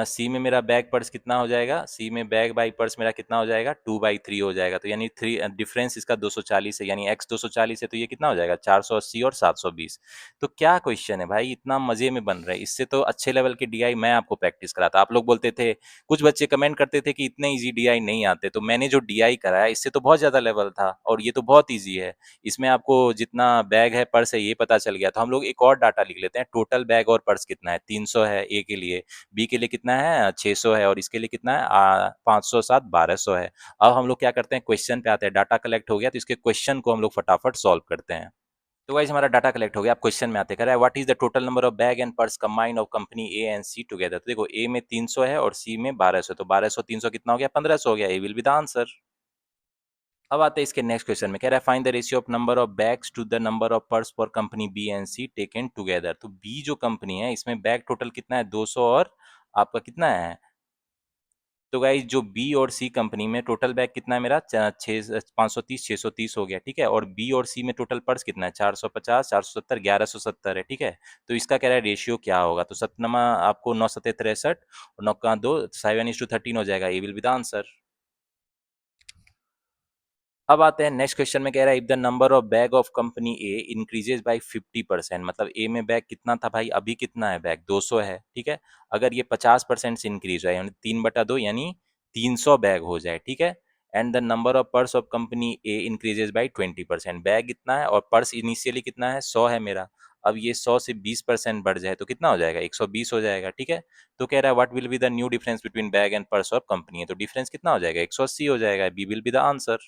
सी में मेरा बैग पर्स कितना हो जाएगा, सी में बैग बाई पर्स मेरा कितना हो जाएगा 2/3 हो जाएगा। तो यानी थ्री डिफरेंस इसका 240 है, यानी एक्स 240 है, तो ये कितना हो जाएगा 480 और 720। तो क्या क्वेश्चन है भाई, इतना मजे में बन रहा है, इससे तो अच्छे लेवल के डीआई मैं आपको प्रैक्टिस कराता। आप लोग बोलते थे, कुछ बच्चे कमेंट करते थे कि इतने ईजी डीआई नहीं आते, तो मैंने जो डीआई कराया इससे तो बहुत ज्यादा लेवल था और ये तो बहुत ईजी है। इसमें आपको जितना बैग है पर्स है ये पता चल गया, तो हम लोग एक और डाटा लिख लेते हैं, टोटल बैग और पर्स कितना है 300 है ए के लिए, बी के लिए कितना है 600 है और इसके लिए कितना है 500 7 1200 है। अब हम लोग क्या करते हैं, क्वेश्चन पे आते हैं। डाटा कलेक्ट हो गया तो इसके क्वेश्चन को हम लोग फटाफट सॉल्व करते हैं। तो गाइस हमारा डाटा कलेक्ट हो गया, आप क्वेश्चन में आते हैं। कह रहा है what is the total number of bag and purse combined of company A and C together. तो देखो ए में 300 है और सी में 1200, तो 1200 300 कितना हो गया 1500 हो गया, ए विल बी द आंसर। अब आते हैं इसके नेक्स्ट क्वेश्चन में। कह रहा है find the ratio of number of bags to the number of purse for company B and C taken together. तो बी जो कंपनी है इसमें बैग टोटल कितना है 200 और आपका कितना है, तो गाइज जो बी और सी कंपनी में टोटल बैग कितना है मेरा 530 630 हो गया। ठीक है, और बी और सी में टोटल पर्स कितना है 450 470 1170 है। ठीक है, तो इसका कह रहा है रेशियो क्या होगा, तो सतनमा आपको 9 सत्ते 63 और 9 का 2 7:13 हो जाएगा, ये विल बी द आंसर। अब आते हैं नेक्स्ट क्वेश्चन में। कह रहा है if the number of bag of company A increases by 50%, मतलब ए में बैग कितना था भाई, अभी कितना है बैग 200 है। ठीक है, अगर ये 50% से इंक्रीज हो यानी 3/2 यानी 300 बैग हो जाए। ठीक है, and the number of purse of company A increases by 20%, bag कितना है और पर्स इनिशियली कितना है 100 है मेरा, अब ये 100 से 20% बढ़ जाए तो कितना हो जाएगा 120 हो जाएगा। ठीक है, तो कह रहा है what will be the new difference between bag and purse of company, तो डिफरेंस कितना हो जाएगा 180 हो जाएगा, B will be the answer.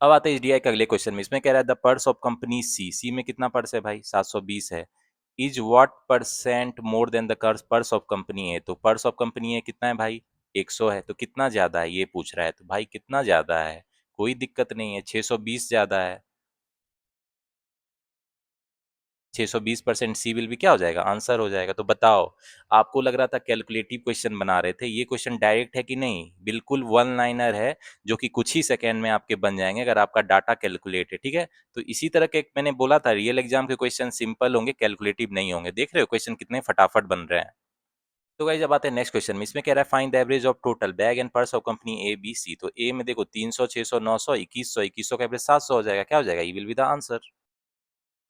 अब आते हैं एसडीआई के अगले क्वेश्चन में। इसमें कह रहा है द पर्स ऑफ कंपनी सी, सी में कितना पर्स है भाई 720 है, is what percent more than the purse of company है। तो पर्स ऑफ कंपनी है कितना है भाई 100 है, तो कितना ज्यादा है ये पूछ रहा है, तो भाई कितना ज्यादा है, कोई दिक्कत नहीं है 620 ज्यादा है। 620% सी विल भी क्या हो जाएगा, आंसर हो जाएगा। तो बताओ, आपको लग रहा था कैलकुलेटिव क्वेश्चन बना रहे थे, ये क्वेश्चन डायरेक्ट है कि नहीं? बिल्कुल वन लाइनर है, जो कि कुछ ही सेकंड में आपके बन जाएंगे अगर आपका डाटा कैलकुलेट है, ठीक है। तो इसी तरह के मैंने बोला था रियल एग्जाम के क्वेश्चन सिंपल होंगे, कैलकुलेटिव नहीं होंगे। देख रहे हो क्वेश्चन कितने फटाफट बन रहे हैं। तो गाइस अब आते हैं नेक्स्ट क्वेश्चन में। इसमें कह रहा है find the average of total bag and purse of company A B C. तो ए में देखो 300, 600, 900, 2100, 2100 का एवरेज 700 हो जाएगा। क्या हो जाएगा? ई विल बी द आंसर।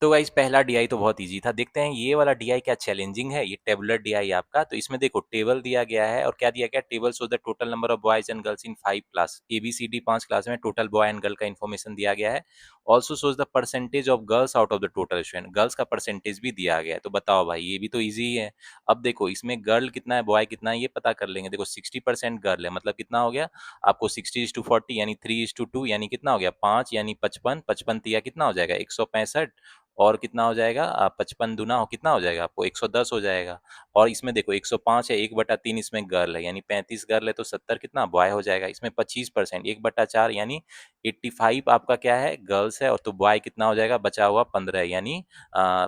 तो गाइस पहला डीआई तो बहुत इजी था। देखते हैं ये वाला डीआई क्या चैलेंजिंग है। ये टेबुलर डीआई आपका। तो इसमें देखो टेबल दिया गया है और क्या दिया गया, table show the total number of boys and girls in 5 class. A B C D 5 class में टोटल बॉय एंड गर्ल का इन्फॉर्मेशन दिया गया है। Also shows the percentage of girls out of the total student. Girls का परसेंटेज भी दिया गया है। तो बताओ भाई, ये भी तो ईजी ही है। अब देखो इसमें गर्ल कितना है, बॉय कितना है, ये पता कर लेंगे। देखो 60% गर्ल है, मतलब कितना हो गया आपको, 60:40 यानी 3:2 यानी कितना हो गया 5 यानी 55। 55 तिया कितना हो जाएगा 165। और कितना हो जाएगा 55 दूना हो कितना हो जाएगा आपको 110 हो जाएगा। और इसमें देखो 105 है, 1/3 इसमें गर्ल है यानी 35 गर्ल है, तो 70 कितना बॉय हो जाएगा। इसमें 25% 1/4 यानी 85 आपका क्या है, गर्ल्स है। और तो बॉय कितना हो जाएगा, बचा हुआ 15 यानी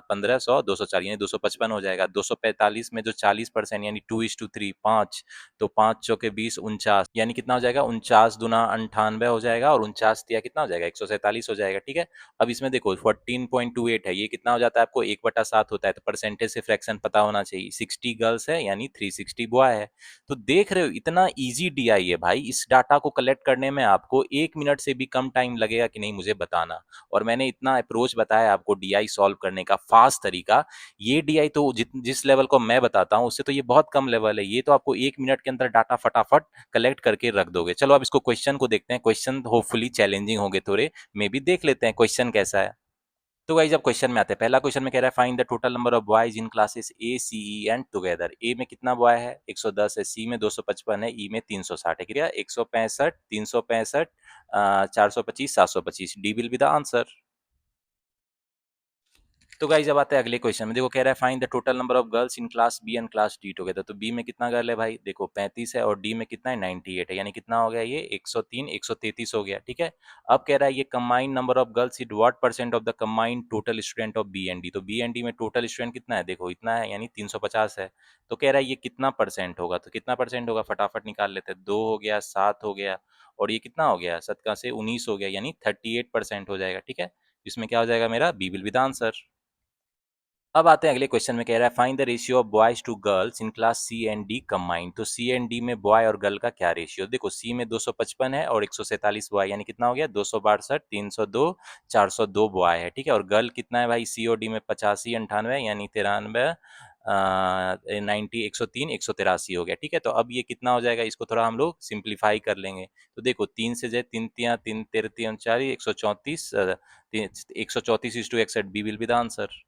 1500 204 यानी 255 हो जाएगा। 245 में जो 40% यानी 2:3 5, तो 5 चौके 20 49 यानी कितना हो जाएगा 49 दूना 98 हो जाएगा। और 49 दिया कितना हो जाएगा 147 हो जाएगा, ठीक है। अब इसमें देखो 14.28 है, ये कितना हो जाता है आपको 1/7 होता है। तो परसेंटेज से फ्रैक्शन पता होना चाहिए। 60 गर्ल्स है यानी 360 बॉय है। तो देख रहे हो इतना इजी डीआई है भाई। इस डाटा को कलेक्ट करने में आपको 1 मिनट से भी कम टाइम लगेगा कि नहीं मुझे बताना। और मैंने इतना अप्रोच बताया आपको डीआई सॉल्व करने का फास्ट तरीका। ये डीआई तो जिस लेवल को मैं बताता हूँ उससे तो ये बहुत कम लेवल है। ये तो आपको 1 मिनट के अंदर डाटा फटाफट कलेक्ट करके रख दोगे। चलो अब इसको क्वेश्चन को देखते हैं। क्वेश्चन होपफुली चैलेंजिंग होंगे थोड़े, मे भी देख लेते हैं क्वेश्चन कैसा है। तो गाइस अब क्वेश्चन में आते हैं। पहला क्वेश्चन में कह रहा है find the total number of boys in classes A C E and together. A में कितना बॉय है 110 है, सी में 255 है, ई में 360 है। Clear 165 365 425 725 D will be the answer. तो गाइस अब आते हैं अगले क्वेश्चन में। देखो कह रहा है find the total number of girls in class B and class D together. तो बी में कितना गर्ल है भाई, देखो 35 है। और डी में कितना है 98 है, यानी कितना हो गया ये 103 133 हो गया, ठीक है। अब कह रहा है ये combined number of girls is what percent of the combined total student of B and D. तो बी एंड डी में टोटल स्टूडेंट कितना है, देखो इतना है यानी 350 है। तो कह रहा है ये कितना परसेंट होगा। तो कितना परसेंट होगा फटाफट निकाल लेते हैं। 2 हो गया, 7 हो गया, और ये कितना हो गया 7 का से 19 हो गया, यानी 38% हो जाएगा, ठीक है। इसमें क्या हो जाएगा मेरा, B will be the answer. अब आते हैं अगले क्वेश्चन में। कह रहा है find the ratio of boys to girls in class C and D combined. तो सी एंड डी में बॉय और गर्ल का क्या रेशियो। देखो सी में 255 है और 147 बॉय, यानी कितना हो गया 262 302 402 बॉय है, ठीक है। और गर्ल कितना है भाई सी और डी में 85 98 यानी 93 90 103 183 हो गया, ठीक है। तो अब ये कितना हो जाएगा, इसको थोड़ा हम लोग सिंप्लीफाई कर लेंगे। तो देखो 3 से जाए 3 तिया 3 तेरह 39 134 134 is to 61 B will be the answer.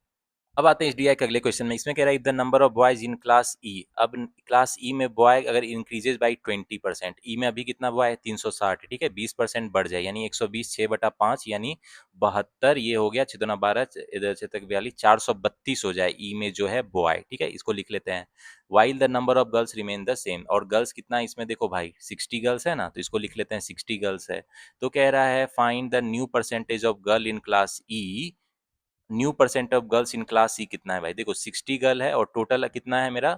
अब आते हैं एसडीआई के अगले क्वेश्चन में। इसमें कह रहा है the number of boys in class ई। अब क्लास ई में बॉय अगर इंक्रीजेज बाई 20%, ई में अभी कितना बॉय है 360, ठीक है। 20% बढ़ जाए यानी 120 6/5 यानी 72, ये हो गया 6 दूना 12 इधर से तक 42 432 हो जाए ई में जो है बॉय, ठीक है। इसको लिख लेते हैं। While the number of girls remain the same. और गर्ल्स कितना है इसमें, देखो भाई 60 गर्ल्स है ना, तो इसको लिख लेते हैं 60 गर्ल्स है। तो कह रहा है find the new percentage of girl in class E. New percent of girls in class C कितना है भाई, देखो 60 गर्ल है और टोटल कितना है मेरा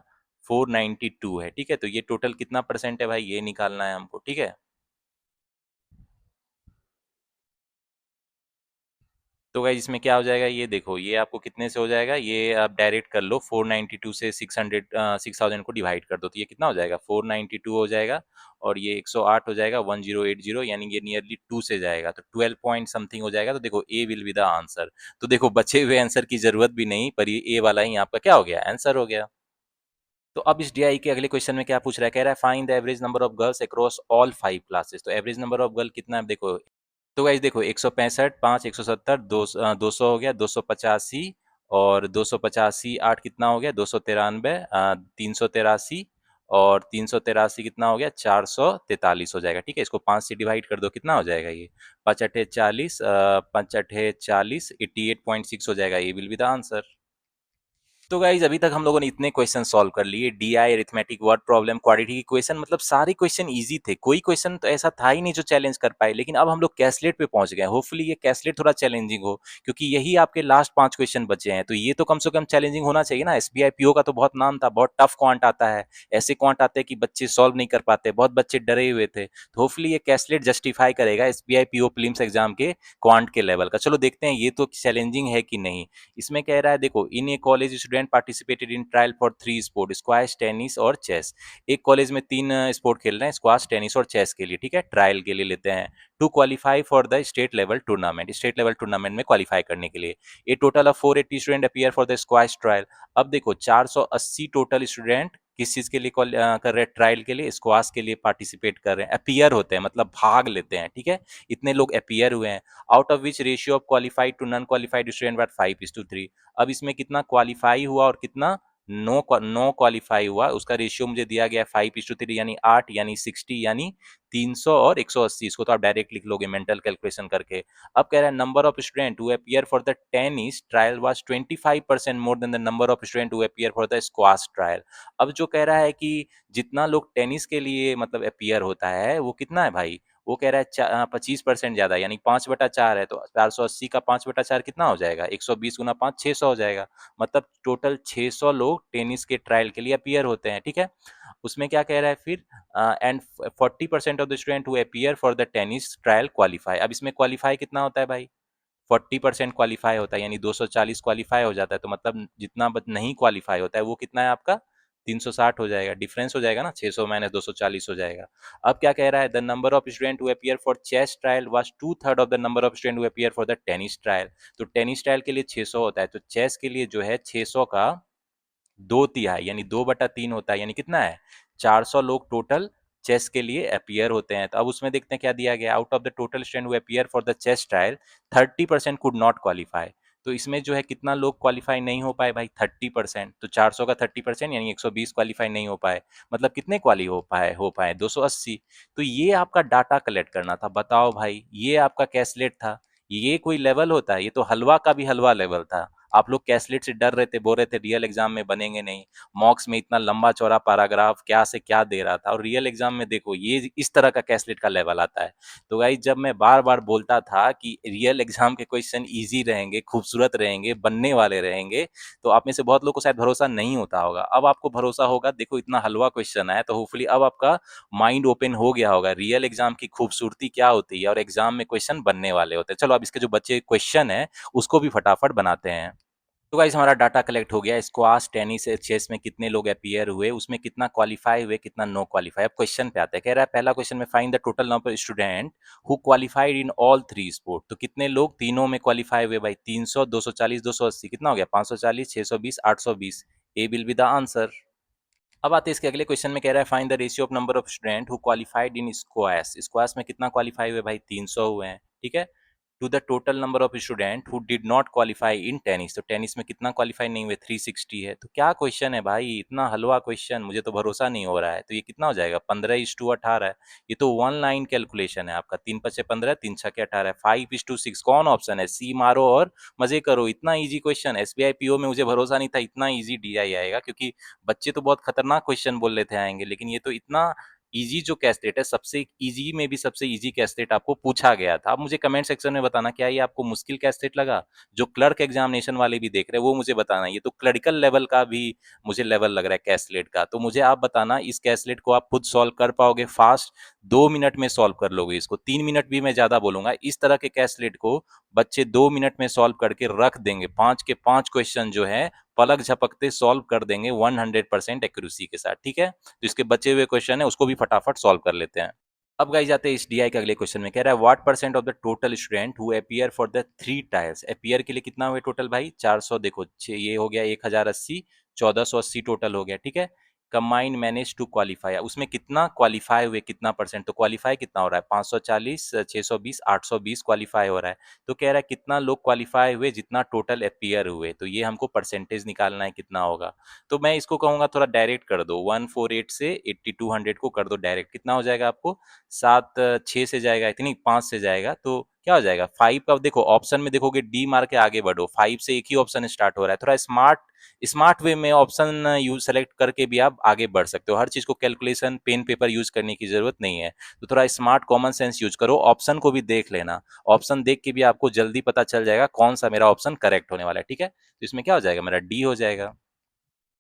492 है, ठीक है। तो ये टोटल कितना परसेंट है भाई, ये निकालना है हमको, ठीक है। तो गाइस इसमें क्या हो जाएगा, ये देखो ये आपको कितने से हो जाएगा, ये आप डायरेक्ट कर लो 492 से 6000 को डिवाइड कर दो, तो ये कितना हो जाएगा 492 हो जाएगा। और ये 108 हो जाएगा 1080, यानी ये नियरली 2 से जाएगा, तो 12 पॉइंट समथिंग हो जाएगा। तो देखो ए विल बी द आंसर। तो देखो बचे हुए आंसर की जरूरत भी नहीं, पर ये ए वाला ही आपका क्या हो गया, आंसर हो गया। तो अब इस डीआई के अगले क्वेश्चन में क्या पूछ रहा है, कह रहा है find the average number of girls across all 5 classes. तो एवरेज नंबर ऑफ गर्ल कितना है देखो। तो गाइस देखो 165 5 170 200 हो गया 285, और 285 8 कितना हो गया 293 383, और 383 कितना हो गया 443 हो जाएगा, ठीक है। इसको 5 से डिवाइड कर दो, कितना हो जाएगा ये 5 अठे 40 5 अठे 40 88.6 हो जाएगा, ये विल बी द आंसर। तो गाइज अभी तक हम लोगों ने इतने क्वेश्चन सॉल्व कर लिए, DI, arithmetic, word problem, quadratic की क्वेश्चन, मतलब सारे क्वेश्चन इजी थे, कोई क्वेश्चन तो ऐसा था ही नहीं जो चैलेंज कर पाए। लेकिन अब हम लोग कैसलेट पे पहुंच गए, होपफुली ये कैसलेट थोड़ा चैलेंजिंग हो, क्योंकि यही आपके लास्ट 5 क्वेश्चन बचे हैं, तो ये तो कम से कम चैलेंजिंग होना चाहिए ना। एसबीआई पीओ का तो बहुत नाम था, बहुत टफ क्वांट आता है, ऐसे क्वांट आते हैं कि बच्चे सॉल्व नहीं कर पाते, बहुत बच्चे डरे हुए थे। तो होपफुली ये कैसलेट जस्टिफाई करेगा एसबीआई पीओ प्रीलिम्स एग्जाम के क्वांट के लेवल का। चलो देखते हैं ये तो चैलेंजिंग है कि नहीं। इसमें कह रहा है, देखो, in a college student participated in trial for 3 sport, squash, tennis और चेस। एक कॉलेज में 3 स्पोर्ट खेल रहे हैं, स्क्वैश, टेनिस और चेस के लिए, ठीक है, ट्रायल के लिए लेते हैं। To qualify for the state level tournament, state level tournament में क्वालिफाई करने के लिए। A total of 480 student appear for the squash trial. अब देखो 480 टोटल स्टूडेंट किस चीज के लिए कर रहे हैं, ट्रायल के लिए, स्क्वाश के लिए पार्टिसिपेट कर रहे हैं, अपीयर होते हैं मतलब भाग लेते हैं, ठीक है। इतने लोग अपीयर हुए हैं, out of which ratio of qualified to non qualified student were 5:3। अब इसमें कितना क्वालिफाई हुआ और कितना नो क्वालिफाई हुआ, उसका रेशियो मुझे दिया गया है 5:3, यानी 8, यानी 60, यानी 300 और 180। इसको तो आप डायरेक्ट लिख लोगे मेंटल कैलकुलेशन करके। अब कह रहा है number of student who appear for the tennis trial was 25% more than the number of student who appear for the squash trial. अब जो कह रहा है कि जितना लोग टेनिस के लिए मतलब अपीयर होता है वो कितना है भाई, वो कह रहा है 25% ज्यादा, यानी 5/4 है। तो 480 का 5/4 कितना हो जाएगा, 120 गुना 5, 600 हो जाएगा। मतलब टोटल 600 लोग टेनिस के ट्रायल के लिए अपीयर होते हैं, ठीक है। उसमें क्या कह रहा है फिर, and 40% of the student who appear for the tennis trial qualify. अब इसमें क्वालिफाई कितना होता है भाई, 40% क्वालिफाई होता है, यानी 240 क्वालिफाई हो जाता है। तो मतलब जितना नहीं क्वालिफाई होता है वो कितना है आपका, 360 हो जाएगा, डिफरेंस हो जाएगा ना, 600 माइनस 240 हो जाएगा। अब क्या कह रहा है, the number of student who appear for chess trial was 2/3 of the number of student who appear for the tennis trial. तो टेनिस ट्रायल के लिए 600 होता है, तो चेस के लिए जो है 600 का 2/3, यानी 2/3 होता है, यानी कितना है, 400 लोग टोटल चेस के लिए अपीयर होते हैं। तो अब उसमें देखते हैं क्या दिया गया, out of the total student who appear for the chess trial 30% could not qualify. तो इसमें जो है कितना लोग क्वालिफाई नहीं हो पाए भाई, 30%। तो 400 का 30% यानी 120 क्वालिफाई नहीं हो पाए। मतलब कितने क्वाली हो पाए 280। तो ये आपका डाटा कलेक्ट करना था, बताओ भाई, ये आपका कैसलेट था। ये कोई लेवल होता है, ये तो हलवा का भी हलवा लेवल था। आप लोग कैसलेट से डर रहे थे, बोल रहे थे रियल एग्जाम में बनेंगे नहीं, मॉक्स में इतना लंबा चौड़ा पैराग्राफ क्या से क्या दे रहा था, और रियल एग्जाम में देखो ये इस तरह का कैसलेट का लेवल आता है। तो गाइस जब मैं बार बार बोलता था कि रियल एग्जाम के क्वेश्चन इजी रहेंगे, खूबसूरत रहेंगे, बनने वाले रहेंगे, तो आप में से बहुत लोग को शायद भरोसा नहीं होता होगा। अब आपको भरोसा होगा, देखो इतना हलवा क्वेश्चन है, तो होपफुली अब आपका माइंड ओपन हो गया होगा, रियल एग्जाम की खूबसूरती क्या होती है और एग्जाम में क्वेश्चन बनने वाले होते हैं। चलो अब इसके जो बच्चे क्वेश्चन है उसको भी फटाफट बनाते हैं। तो गाइस हमारा डाटा कलेक्ट हो गया, स्क्वाश, टेनिस, चेस में कितने लोग अपीयर हुए, उसमें कितना क्वालिफाई हुए, कितना नो क्वालिफाई। अब क्वेश्चन पे आते हैं, कह रहा है पहला क्वेश्चन में find the total number of student who qualified in all 3 sport. तो कितने लोग तीनों में क्वालिफाई हुए भाई, 300, 240, 280, कितना हो गया, 540, 620, 820। ए विल बी द आंसर। अब आते हैं इसके अगले क्वेश्चन में, कह रहा है find the ratio of number of student who qualified in squash. Squash में कितना क्वालिफाई हुए भाई, 300 हुए हैं, ठीक है। To the total number of student who did not qualify in tennis. तो टेनिस में कितना क्वालिफाई नहीं हुए, 360 है। तो क्या क्वेश्चन है भाई, इतना हलवा क्वेश्चन, मुझे तो भरोसा नहीं हो रहा है। तो ये कितना हो जाएगा, 15:18 है। ये तो 1 लाइन कैलकुलेशन है आपका, 3×5 = 15, 3×6 = 18, 5:6। कौन ऑप्शन है, सी मारो और मजे करो। इतना इजी क्वेश्चन एसबीआई पीओ में मुझे भरोसा नहीं था इतना इजी डीआई आएगा, क्योंकि बच्चे तो बहुत खतरनाक क्वेश्चन बोल रहे थे आएंगे, लेकिन ये तो इतना इजी जो कैस्टेट है, सबसे इजी में भी सबसे इजी कैस्टेट आपको पूछा गया था। आप मुझे कमेंट सेक्शन में बताना क्या ये आपको मुश्किल कैस्टेट लगा। जो क्लर्क एग्जामिनेशन वाले भी देख रहे हैं वो मुझे बताना, ये तो क्लरिकल लेवल का भी मुझे लेवल लग रहा है कैस्लेट का। तो मुझे आप बताना इस कैस्लेट को आप खुद सॉल्व कर पाओगे फास्ट, 2 मिनट में सॉल्व कर लोगे इसको, 3 मिनट भी मैं ज्यादा बोलूंगा। इस तरह के कैस्लेट को बच्चे 2 मिनट में सॉल्व करके रख देंगे, 5 के 5 क्वेश्चन जो है पलक झपकते सॉल्व कर देंगे 100% एक्यूरेसी के साथ, ठीक है। तो इसके बचे हुए क्वेश्चन है उसको भी फटाफट सॉल्व कर लेते हैं। अब गाइस जाते हैं इस डीआई के अगले क्वेश्चन में, कह रहा है what percent of the total student who appear for the 3 trials. Appear के लिए कितना हुए टोटल भाई, 400, देखो ये हो गया 1080, 1480 टोटल हो गया, ठीक है। कंबाइंड मैनेज टू क्वालिफाई, उसमें कितना क्वालिफाई हुए, कितना परसेंट, तो क्वालिफाई कितना हो रहा है, 540, 620, 820 क्वालिफाई हो रहा है। तो कह रहा है कितना लोग क्वालिफाई हुए जितना टोटल अपीयर हुए, तो ये हमको परसेंटेज निकालना है कितना होगा। तो मैं इसको कहूंगा थोड़ा डायरेक्ट कर दो, 148 से 8200 को कर दो डायरेक्ट, कितना हो जाएगा आपको, 7 6 से जाएगा इतनी, 5 से जाएगा तो क्या हो जाएगा 5 का, देखो ऑप्शन में देखोगे डी मार के आगे बढ़ो, 5 से एक ही ऑप्शन स्टार्ट हो रहा है, थोड़ा स्मार्ट स्मार्ट वे में ऑप्शन यूज सेलेक्ट करके भी आप आगे बढ़ सकते हो। हर चीज को कैलकुलेशन पेन पेपर यूज करने की जरूरत नहीं है, तो थोड़ा स्मार्ट कॉमन सेंस यूज करो, ऑप्शन को भी देख लेना, ऑप्शन देख के भी आपको जल्दी पता चल जाएगा कौन सा मेरा ऑप्शन करेक्ट होने वाला है, ठीक है। तो इसमें क्या हो जाएगा, मेरा डी हो जाएगा।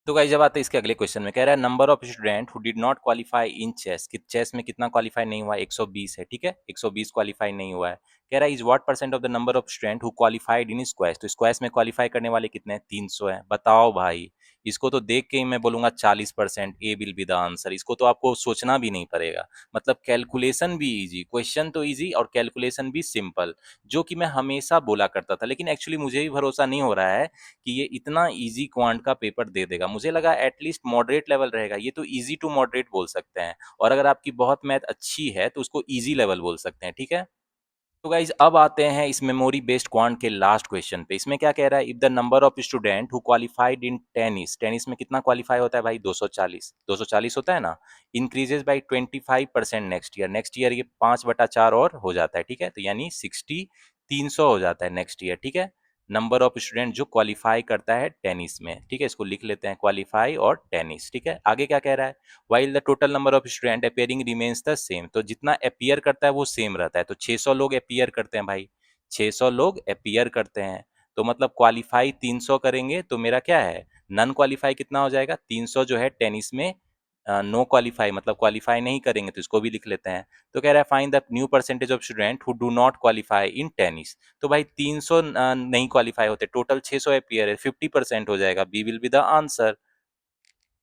तो गाइस जब आते हैं इसके अगले क्वेश्चन में, कह रहा है number of student who did not qualify in chess, कि चेस में कितना क्वालिफाई नहीं हुआ, 120 है, ठीक है, 120 क्वालिफाई नहीं हुआ है। कह रहा है is what percent of the number of student who qualified in squash, तो स्क्वैश में क्वालिफाई करने वाले कितने हैं, 300 है। बताओ भाई, इसको तो देख के ही मैं बोलूंगा 40%, ए विल बी द आंसर, इसको तो आपको सोचना भी नहीं पड़ेगा। मतलब कैलकुलेशन भी इजी, क्वेश्चन तो इजी और कैलकुलेशन भी सिंपल, जो कि मैं हमेशा बोला करता था, लेकिन एक्चुअली मुझे भी भरोसा नहीं हो रहा है कि ये इतना इजी क्वांट का पेपर दे देगा। मुझे लगा एटलीस्ट मॉडरेट लेवल रहेगा, ये तो इजी टू मॉडरेट बोल सकते हैं, और अगर आपकी बहुत मैथ अच्छी है तो उसको इजी लेवल बोल सकते हैं, ठीक है। तो गाइज अब आते हैं इस मेमोरी बेस्ड क्वांट के लास्ट क्वेश्चन पे। इसमें क्या कह रहा है, if the number of student who qualified in tennis, tennis में कितना क्वालिफाई होता है भाई, 240, 240 होता है ना, increases by 25% next year, next year ये 5/4 और हो जाता है, ठीक है, तो यानी 60, 300 हो जाता है नेक्स्ट ईयर, ठीक है। नंबर ऑफ स्टूडेंट जो क्वालिफाई करता है टेनिस में, ठीक है, इसको लिख लेते हैं क्वालिफाई और टेनिस, ठीक है। आगे क्या कह रहा है, while the total number of student appearing remains the same, तो जितना अपियर करता है वो सेम रहता है, तो 600 लोग अपियर करते हैं भाई, 600 लोग अपियर करते हैं, तो मतलब क्वालिफाई 300 करेंगे तो मेरा क्या है, नन क्वालिफाई कितना हो जाएगा, 300 जो है टेनिस में नो क्वालिफाई, मतलब क्वालिफाई नहीं करेंगे, तो इसको भी लिख लेते हैं। तो कह रहा है find the new percentage of student who do not qualify in tennis, तो भाई 300 नहीं क्वालिफाई होते, टोटल 600 अपियर है, 50% हो जाएगा, B will be the answer.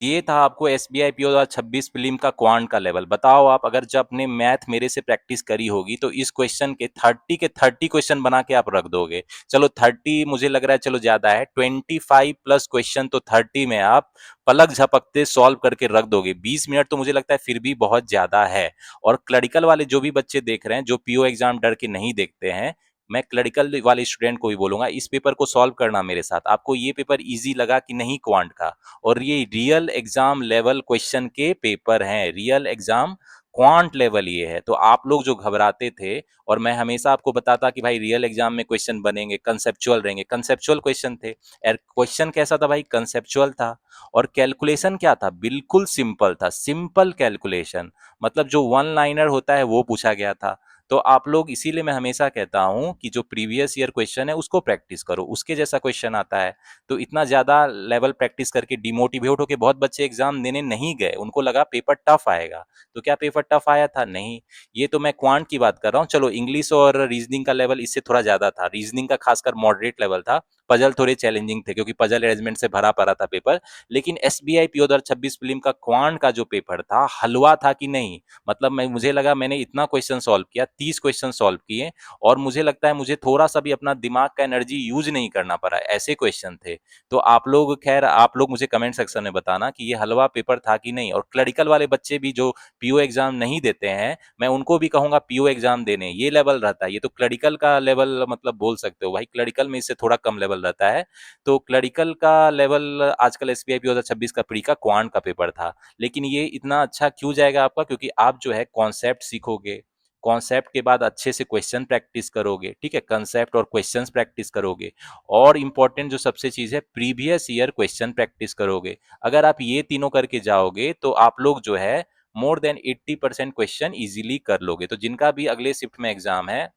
ये था आपको एसबीआई पीओ 2026 फिल्म का क्वांट का लेवल। बताओ आप, अगर जब आपने मैथ मेरे से प्रैक्टिस करी होगी तो इस क्वेश्चन के 30 क्वेश्चन बना के आप रख दोगे। चलो 30 मुझे लग रहा है चलो ज्यादा है, 25 प्लस क्वेश्चन तो 30 में आप पलक झपकते सॉल्व करके रख दोगे। 20 मिनट तो मुझे लगता है फिर भी बहुत ज्यादा है। और क्लरिकल वाले जो भी बच्चे देख रहे हैं, जो पीओ एग्जाम डर के नहीं देखते हैं, मैं क्लरिकल वाले स्टूडेंट को भी बोलूंगा इस पेपर को सॉल्व करना मेरे साथ। आपको ये पेपर इजी लगा कि नहीं क्वांट का, और ये रियल एग्जाम लेवल क्वेश्चन के पेपर हैं, रियल एग्जाम क्वांट लेवल ये है। तो आप लोग जो घबराते थे, और मैं हमेशा आपको बताता कि भाई रियल एग्जाम में क्वेश्चन बनेंगे, कंसेप्चुअल रहेंगे, कंसेप्चुअल क्वेश्चन थे, और क्वेश्चन कैसा था भाई, कंसेप्चुअल था। और कैलकुलेशन क्या था, बिल्कुल सिंपल था, सिंपल कैलकुलेशन, मतलब जो वन लाइनर होता है वो पूछा गया था। तो आप लोग, इसीलिए मैं हमेशा कहता हूं कि जो प्रीवियस ईयर क्वेश्चन है उसको प्रैक्टिस करो, उसके जैसा क्वेश्चन आता है। तो इतना ज्यादा लेवल प्रैक्टिस करके डिमोटिवेट होके बहुत बच्चे एग्जाम देने नहीं गए, उनको लगा पेपर टफ आएगा। तो क्या पेपर टफ आया था, नहीं। ये तो मैं क्वांट की बात कर रहा हूँ। चलो इंग्लिश और रीजनिंग का लेवल इससे थोड़ा ज्यादा था, रीजनिंग का खासकर मॉडरेट लेवल था, पजल थोड़े चैलेंजिंग थे क्योंकि पजल अरेंजमेंट से भरा पड़ा था पेपर। लेकिन एसबीआई पीओ 2026 फिल्म का क्वांट का जो पेपर था, हलवा था कि नहीं, मतलब मैं, मुझे लगा मैंने इतना क्वेश्चन सॉल्व किया, 30 क्वेश्चन सॉल्व किए, और मुझे लगता है मुझे थोड़ा सा भी अपना दिमाग का एनर्जी यूज नहीं करना पड़ा, ऐसे क्वेश्चन थे। तो आप लोग, खैर आप लोग मुझे कमेंट सेक्शन में बताना कि ये हलवा पेपर था कि नहीं। और क्लरिकल वाले बच्चे भी जो पीओ एग्जाम नहीं देते हैं, मैं उनको भी कहूंगा पीओ एग्जाम देने, ये लेवल रहता है, ये तो क्लरिकल का लेवल मतलब बोल सकते हो भाई, क्लरिकल में इससे थोड़ा कम लेवल रहता है। तो क्लरिकल का लेवल आजकल एसबीआई पीओ 2026 का प्री का क्वांट का पेपर था। लेकिन ये इतना अच्छा क्यों जाएगा आपका, क्योंकि आप जो है कॉन्सेप्ट सीखोगे, कॉन्सेप्ट के बाद अच्छे से क्वेश्चन प्रैक्टिस करोगे, ठीक है, कंसेप्ट और क्वेश्चंस प्रैक्टिस करोगे, और इंपॉर्टेंट जो सबसे चीज है, प्रीवियस ईयर क्वेश्चन प्रैक्टिस करोगे। अगर आप ये तीनों करके जाओगे तो आप लोग जो है मोर देन 80% क्वेश्चन इजीली कर लोगे। तो जिनका भी अगले शिफ्ट में एग्जाम है,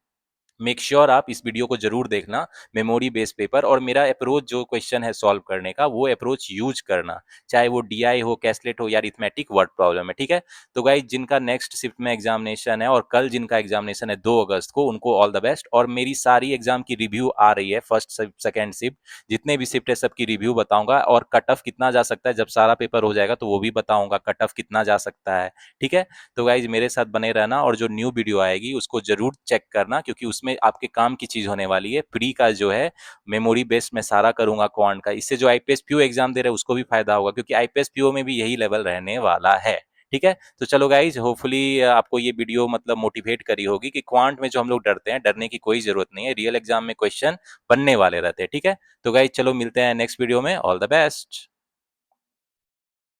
मेक श्योर आप इस वीडियो को जरूर देखना, मेमोरी बेस्ड पेपर, और मेरा अप्रोच जो क्वेश्चन है सॉल्व करने का, वो अप्रोच यूज करना, चाहे वो डीआई हो, कैसलेट हो, या अरिथमेटिक वर्ड प्रॉब्लम है, ठीक है। तो गाइज जिनका नेक्स्ट शिफ्ट में एग्जामिनेशन है, और कल जिनका एग्जामिनेशन है 2 अगस्त को, उनको ऑल द बेस्ट। और मेरी सारी एग्जाम की रिव्यू आ रही है, फर्स्ट सेकेंड शिफ्ट, जितने भी शिफ्ट है सबकी रिव्यू बताऊंगा, और कट ऑफ कितना जा सकता है, जब सारा पेपर हो जाएगा तो वो भी बताऊंगा कट ऑफ कितना जा सकता है, ठीक है। तो गाइज मेरे साथ बने रहना, और जो न्यू वीडियो आएगी उसको जरूर चेक करना, क्योंकि उसमें आपके काम की चीज होने वाली है। प्री का जो है मेमोरी बेस्ड मैं सारा करूंगा क्वांट का, इससे जो आईपीएस पीओ एग्जाम दे रहे हैं उसको भी फायदा होगा, क्योंकि आईपीएस पीओ में भी यही लेवल रहने वाला है, ठीक है। तो चलो गाइज, होपफुली आपको ये वीडियो मतलब मोटिवेट करी होगी कि क्वांट में जो हम लोग डरते हैं, डरने की कोई जरूरत नहीं है, रियल एग्जाम में क्वेश्चन बनने वाले रहते हैं, ठीक है। तो गाइज चलो मिलते हैं नेक्स्ट वीडियो में, ऑल द बेस्ट।